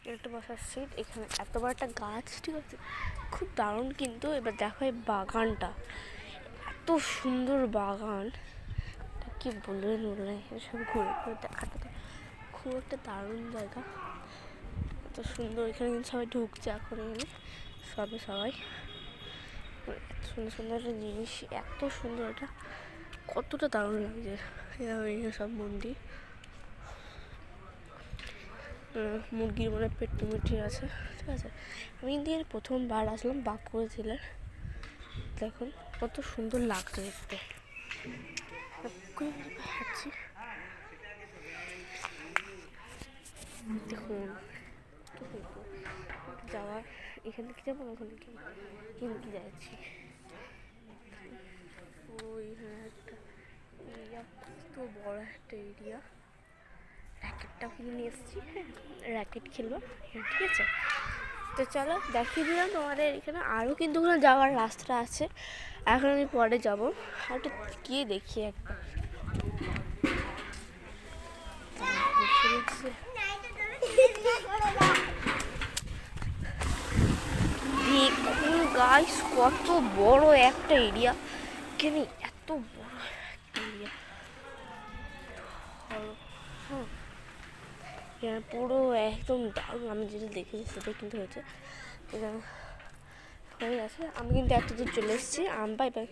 একটা বসার সিট, এখানে এত বড় একটা গাছ, ঠিক আছে, খুব দারুণ। কিন্তু এবার দেখো এই বাগানটা, এত সুন্দর বাগান, কি বলবেন বললে, এসব ঘুরে ঘুরে দেখাতে তো খুব একটা দারুণ জায়গা, এত সুন্দর। এখানে কিন্তু সবাই ঢুকছে এখন, এখানে সবাই এত সুন্দর সুন্দর একটা জিনিস, এত সুন্দর, এটা কতটা দারুণ লাগছে। এখানে সব মন্দির, মুরগির মনে পেট্টি আছে, ঠিক আছে। আমি কিন্তু এর প্রথমবার আসলাম বাঁকুড়া জেলার, দেখুন কত সুন্দর লাগছে দেখতে। দেখুন যাওয়া, এখান থেকে যাবো, ওখানে কিন্তু যাচ্ছি। ওইখানে একটা এরিয়া, কত বড় একটা এরিয়া, র্যাকেটটাও কিনে নিয়ে এসেছি। হ্যাঁ, র্যাকেট খেলবো, ঠিক আছে। তো চলো দেখিয়ে দিলাম তোমাদের, এখানে আরও কিন্তু ওখানে যাওয়ার রাস্তা আছে, এখন আমি পরে যাবো। আর একটু গিয়ে দেখি একটা, দেখুন গাইস কত বড় একটা এরিয়া, এখানে এত বড় একটা এরিয়া, পুরো একদম দারুণ। আমি যেটা দেখেছি সেটা কিন্তু হয়েছে, হয়ে গেছে। আমি কিন্তু এত দূর চলে এসেছি, বাই বাই।